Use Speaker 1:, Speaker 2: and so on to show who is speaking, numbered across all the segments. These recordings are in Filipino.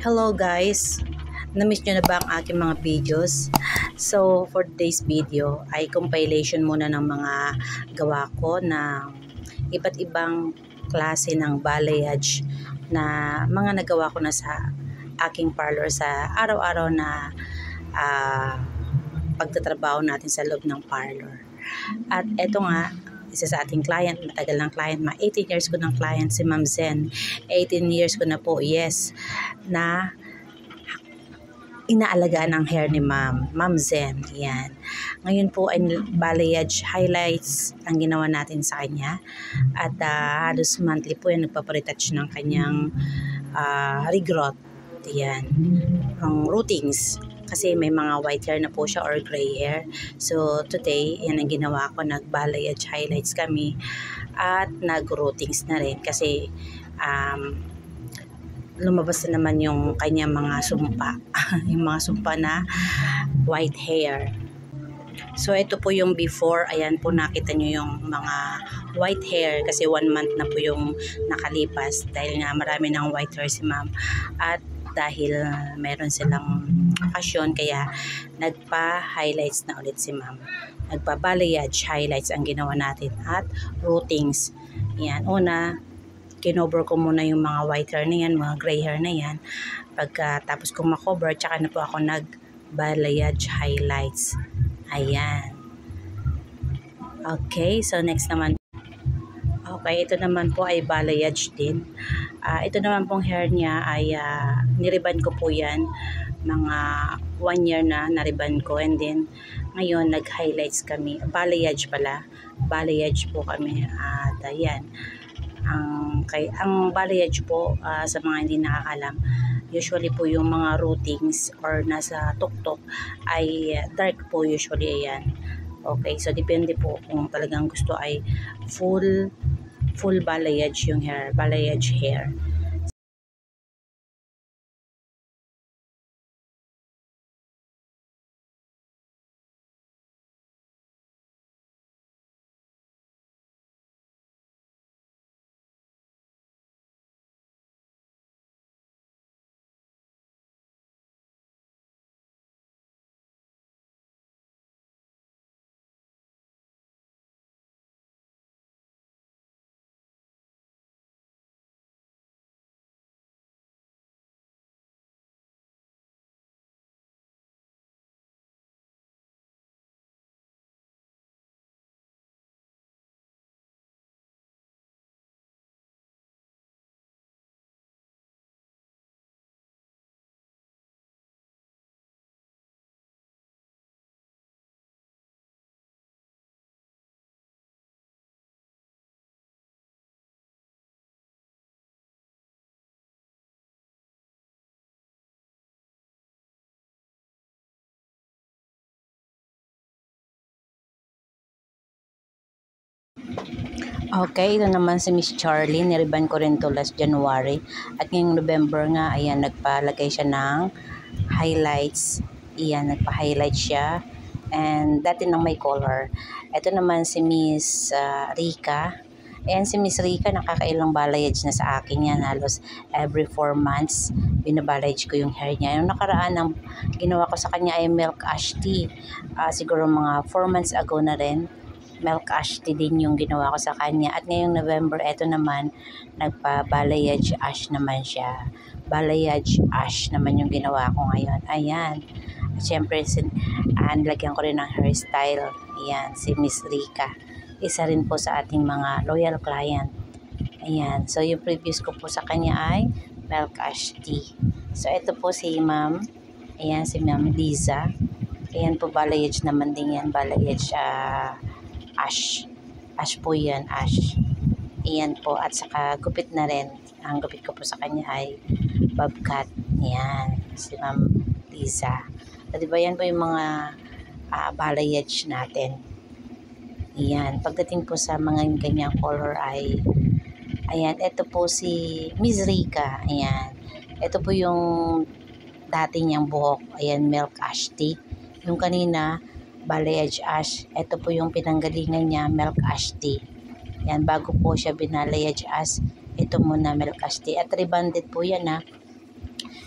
Speaker 1: Hello guys! Na-miss nyo na ba ang aking mga videos? So, for today's video ay compilation muna ng mga gawa ko ng iba't ibang klase ng balayage na mga nagawa ko na sa aking parlor sa araw-araw na pagtatrabaho natin sa loob ng parlor. At eto nga, isa sa ating client, matagal ng client, 18 years ko ng client si Ma'am Zen. 18 years ko na po, yes, na inaalagaan ang hair ni Ma'am Zen. Yan. Ngayon po ay balayage highlights ang ginawa natin sa kanya. At halos monthly po yan, nagpaparetouch ng kanyang regrowth. Yan. Ang rootings. Kasi may mga white hair na po siya or gray hair. So today, yan ang ginawa ko. Nag-balayage highlights kami. At nag-rootings na rin. Kasi lumabas na naman yung kanyang mga sumpa. Yung mga sumpa na white hair. So ito po yung before. Ayan po, nakita nyo yung mga white hair. Kasi 1 month na po yung nakalipas. Dahil nga marami ng white hair si ma'am. At dahil meron silang okasyon, kaya nagpa-highlights na ulit si ma'am. Nagpa-balayage highlights ang ginawa natin at rootings. Yan, una, kinover ko muna yung mga white hair na yan, mga gray hair na yan. Pagkatapos kong makover, tsaka na po ako nag-balayage highlights. Ayan. Okay, so next naman. Okay, ito naman po ay balayage din. Ito naman pong hair niya ay niriban ko po yan. Mga 1 year na nariban ko. And then, ngayon nag-highlights kami. Balayage pala. Balayage po kami. At ayan. Ang balayage po, sa mga hindi nakakalam, usually po yung mga rootings or nasa tuktok ay dark po usually. Ayan. Okay, so depende po kung talagang gusto ay full balayage yung hair, balayage hair. Okay, ito naman si Miss Charlie. Niriban ko rin to last January. At ngayong November nga, ayan, nagpalagay siya ng highlights. Ayan, nagpa-highlight siya. And dati nang may color. Ito naman si Miss Rika. Ayan, si Miss Rika, nakakailang balayage na sa akin yan. Halos every 4 months, binabalayage ko yung hair niya. Yung nakaraan, ang ginawa ko sa kanya ay milk ash tea. Siguro mga 4 months ago na rin. Milk ash tea din yung ginawa ko sa kanya. At ngayong November, eto naman, nagpa-balayage ash naman siya. Balayage ash naman yung ginawa ko ngayon. Ayan. At syempre, nilagyan ko rin ng hairstyle. Ayan, si Miss Rika. Isa rin po sa ating mga loyal client. Ayan. So, yung previous ko po sa kanya ay milk ash tea. So, ito po si Ma'am. Ayan, si Ma'am Liza. Ayan po, balayage naman din yan. Balayage ash. Ash po yan, ash. Ayan po. At saka gupit na rin. Ang gupit ko po sa kanya ay bob cut. Ayan. Si Ma'am Liza. So, diba yan po yung mga balayage natin. Ayan. Pagdating po sa mga ganyang color ay ayan. Ito po si Miss Rika. Ayan. Ito po yung dati niyang buhok. Ayan, milk ash tea. Yung kanina, balayage ash. Ito po yung pinanggalingan niya, milk ash tea. Yan, bago po siya binalayage ash, ito muna milk ash tea. At rebonded po yan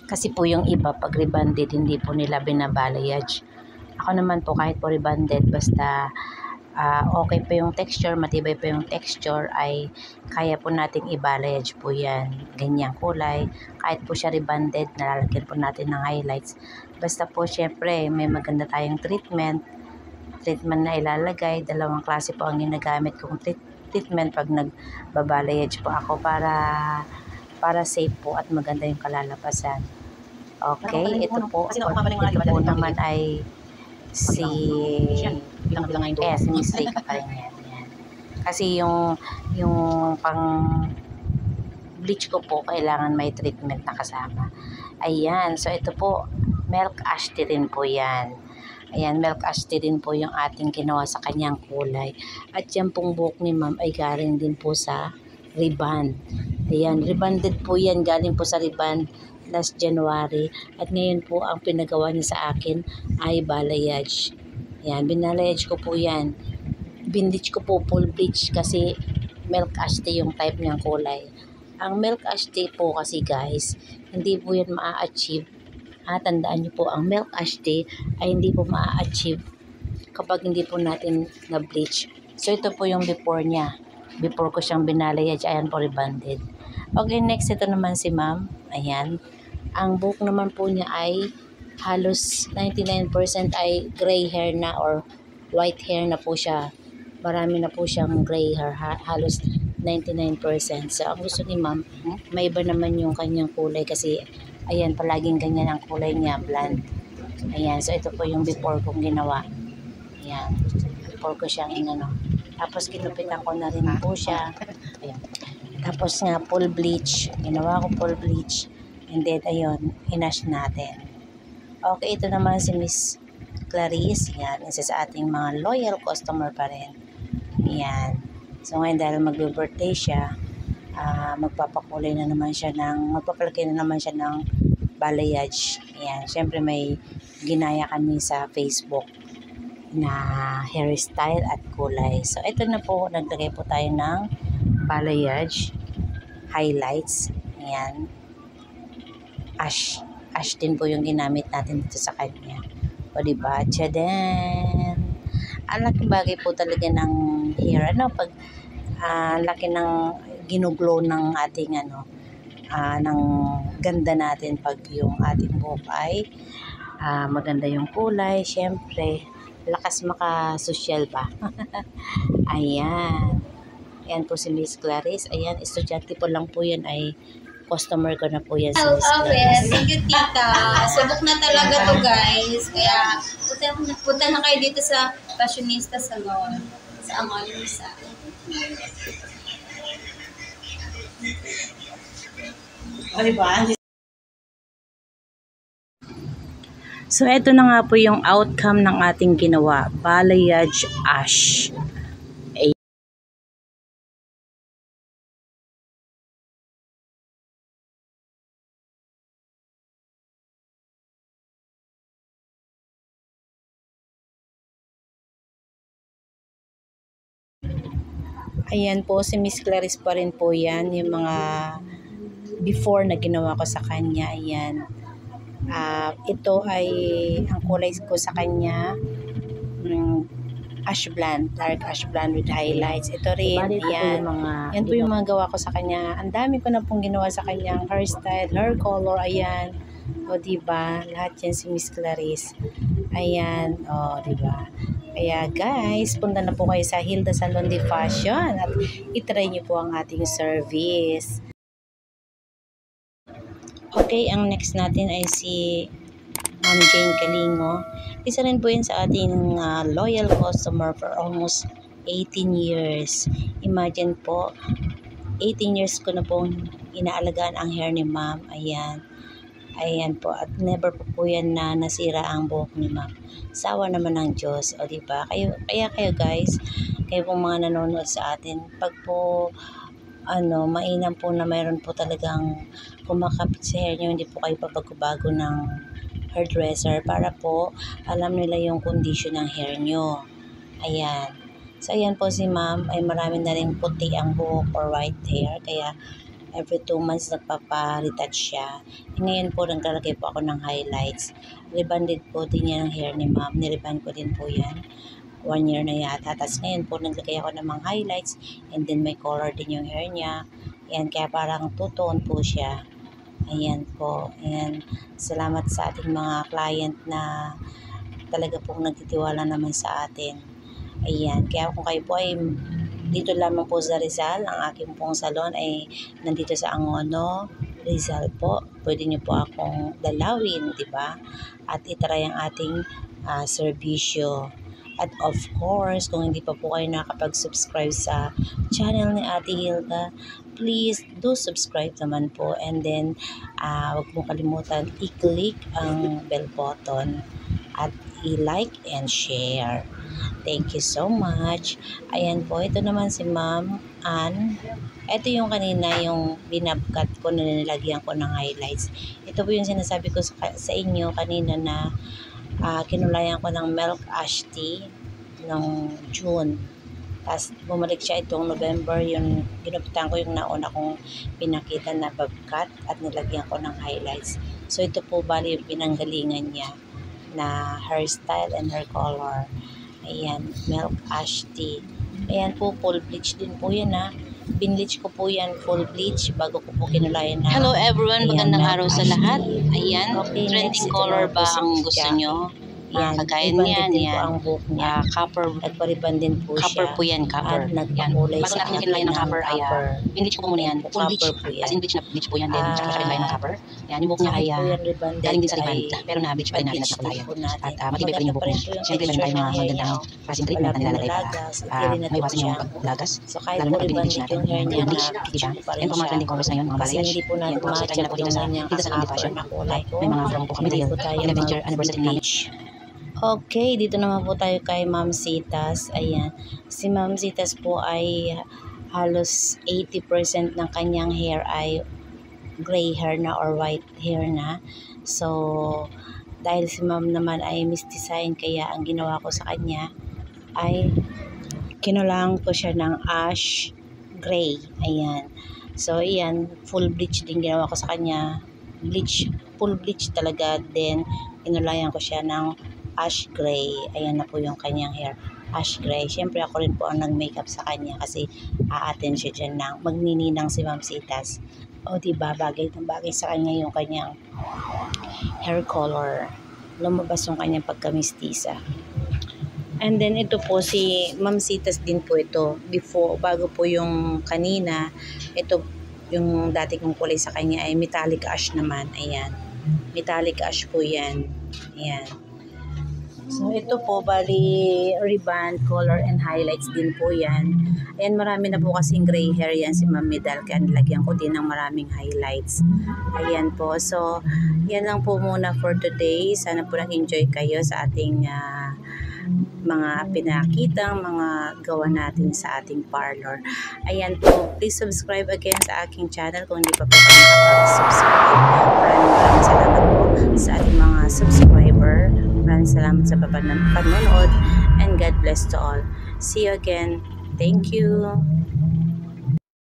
Speaker 1: Kasi po yung iba pag rebonded hindi po nila binabalayage. Ako naman po kahit po rebonded basta okay pa yung texture, matibay pa yung texture ay kaya po nating i-balayage po yan. Ganyang kulay. Kahit po siya rebonded, nalalagyan po natin ng highlights. Basta po syempre may maganda tayong treatment na ilalagay. Dalawang klase po ang ginagamit kong treatment pag nagbabalayage po ako para safe po at maganda yung kalalabasan. Okay, ito po naman ay si Miss Rika pa rin yan. Kasi yung pang bleach ko po kailangan may treatment na kasama. Ayan, so ito po milk ash tea rin po yan. Ayan, milk ash tea rin po yung ating ginawa sa kanyang kulay. At yan pong buhok ni ma'am ay galing din po sa rebond. Ayan, rebonded po yan, galing po sa rebond last January. At ngayon po ang pinagawa niya sa akin ay balayage. Ayan, binalayage ko po yan. Binleach ko po full bleach kasi milk ash tea yung type niyang kulay. Ang milk ash tea po kasi guys, hindi po yan maa-achieve. Tandaan niyo po, ang milk ash tea ay hindi po maa-achieve kapag hindi po natin na-bleach. So ito po yung before niya. Before ko siyang binalayage, ayan po rebonded. Okay, next ito naman si ma'am. Ayan. Ang buhok naman po niya ay halos 99% ay gray hair na or white hair na po siya. Marami na po siyang gray hair, halos 99%. So, ang gusto ni ma'am, may iba naman yung kanyang kulay kasi, ayan, palaging ganyan ang kulay niya, blonde. Ayan, so ito po yung before kong ginawa. Ayan, before ko siyang inano. Tapos, kinupitan ko na rin po siya. Ayan. Tapos nga, full bleach. Ginawa ko full bleach. And then, ayun, inash natin. Okay, ito naman si Miss Clarice. Yan, isa sa ating mga loyal customer pa rin. Yan. So, ngayon dahil magbe-birthday siya, magpapalagay na naman siya ng balayage. Yan. Siyempre, may ginaya kami sa Facebook na hairstyle at kulay. So, ito na po, naglagay po tayo ng balayage, highlights. Yan. Ash din po yung ginamit natin dito sa kanya. O diba? Tchadan! Ang laking bagay po talaga ng hair. Pag laki ng ginuglow ng ating ng ganda natin pag yung ating buhok ay maganda yung kulay. Siyempre, lakas makasosyal pa. Ayan. Ayan po si Miss Clarice. Ayan, estudyante po lang po yan ay customer ko na po yan si Miss Clarice.
Speaker 2: Thank you, tita. Subok na talaga to guys. Kaya, punta na kayo dito sa Fashionista Salon. Sa Angolimisa.
Speaker 1: O diba? So, ito na nga po yung outcome ng ating ginawa. Balayage ash. Ayan po, si Miss Clarice pa rin po yan. Yung mga before na ginawa ko sa kanya. Ayan. Ito ay, ang kulay ko sa kanya, ash blonde, dark ash blonde with highlights. Ito rin, ayan. Yan po yung mga gawa ko sa kanya. Ang dami ko na pong ginawa sa kanyang hairstyle, hair color, ayan. O, diba? Lahat yan si Miss Clarice. Ayan, o, diba? Kaya guys, punta na po kayo sa Hilda Salon de Fashion at itry nyo po ang ating service. Okay, ang next natin ay si Ma'am Jane Calingo. Isa rin po yun sa ating loyal customer for almost 18 years. Imagine po, 18 years ko na pong inaalagaan ang hair ni Ma'am. Ayan. Ayan po, at never po yan na nasira ang buhok ni ma'am. Sawa naman ng Diyos, o diba? Kaya kayo guys, kayo pong mga nanonood sa atin, pag po, mainam po na mayroon po talagang kumakapit sa hair nyo, hindi po kayo pabago-bago ng hairdresser para po alam nila yung condition ng hair nyo. Ayan. So, ayan po si ma'am, ay marami na rin puti ang buhok or white hair, kaya every 2 months nagpapa-retouch siya. Ngayon po naglalagay po ako ng highlights. Rebonded po din yan ang hair ni ma'am. Niriband ko din po yan. 1 year na yata. Tapos ngayon po naglagay ako ng mga highlights and then may color din yung hair niya. Ayan, kaya parang two-tone po siya. Ayan po. Ayan. Salamat sa ating mga client na talaga pong nagtitiwala naman sa atin. Ayan. Kaya kung kayo po ay dito lamang po sa Rizal, ang aking pong salon ay nandito sa Angono, Rizal po. Pwede niyo po akong dalawin, di ba? At itry ang ating serbisyo. At of course, kung hindi pa po kayo nakapag-subscribe sa channel ni Ate Hilda, please do subscribe naman po. And then, huwag mo kalimutan i-click ang bell button at i-like and share. Thank you so much. Ayan po, ito naman si Ma'am Ann. Ito yung kanina yung binabkat ko na nilagyan ko ng highlights. Ito po yung sinasabi ko sa inyo kanina na kinulayan ko ng milk ash tea noong June. Tapos bumalik siya itong November, yung ginupitan ko yung nauna kong pinakita na babkat at nilagyan ko ng highlights. So ito po bali yung pinanggalingan niya na hairstyle and hair color. Ayan, milk ash tea. Ayan po, full bleach din po yan ha. Binleach ko po yan, full bleach, bago ko po kinulayan na.
Speaker 2: Hello everyone, magandang araw sa lahat. Ayan,
Speaker 1: Okay,
Speaker 2: trending color ba ang gusto nyo?
Speaker 1: Yan,
Speaker 2: Kagaya
Speaker 1: ribanded
Speaker 2: niyan,
Speaker 1: din po
Speaker 2: yan.
Speaker 1: ang buhok niya.
Speaker 2: Copper,
Speaker 1: Nagpa-ribbon din po
Speaker 2: copper
Speaker 1: siya.
Speaker 2: po yan, copper.
Speaker 1: At
Speaker 2: Yan.
Speaker 1: nagpakulay
Speaker 2: Bago
Speaker 1: sa
Speaker 2: natin kinulayan ng copper, ay binleach ko po muna yan. Full bleach,
Speaker 1: Copper po yan.
Speaker 2: as in bleach na bleach po yan din. Tsaka siya kinulayan ng copper. Yan, yung buhok niya ay galing din sa riband. Pero na-bleach pa rin natin at nakulayan. At matibay pa rin yung buhok niya. Siyempre, meron tayong mga magandang passing treatment na nilalagay para may iwasan yung paglagas. Lalo na pag binibleach natin. Yung bleach, diba? Yan po mga trending colors ngayon, mga balayage. Yan po, search na po dito sa Indie Fashion. May mga promo po kami dahil 11th year anniversary namin.
Speaker 1: Okay, dito naman po tayo kay Ma'am Citas. Ayan. Si Ma'am Citas po ay halos 80% ng kanyang hair ay gray hair na or white hair na. So, dahil si Ma'am naman ay misdesign, kaya ang ginawa ko sa kanya ay kinulang ko siya ng ash gray. Ayan. So, ayan, full bleach din ginawa ko sa kanya. Bleach, full bleach talaga. Then, kinulayan ko siya ng ash gray. Ayan na po yung kanyang hair. Ash gray. Siyempre ako rin po ang nag-makeup sa kanya kasi a-attend siya dyan ng magnininang si Ma'am Citas. O diba, bagay ng bagay sa kanya yung kanyang hair color. Lumabas yung kanyang pagkamistisa. And then ito po si Ma'am Citas din po ito. Bago po yung kanina, ito yung dati kong kulay sa kanya ay metallic ash naman. Ayan. Metallic ash po yan. Ayan. So, ito po, bali, reband, color, and highlights din po yan. Ayan, marami na po kasing gray hair yan si Ma'am Medal, kaya nilagyan ko din ng maraming highlights. Ayan po. So, yan lang po muna for today. Sana po nag-enjoy kayo sa ating mga pinakitang mga gawa natin sa ating parlor. Ayan po, please subscribe again sa aking channel kung hindi pa po kayo nakapag-subscribe. Maraming salamat po sa ating mga subscriber. Maraming salamat sa panonood and God bless to all. See you again. Thank you.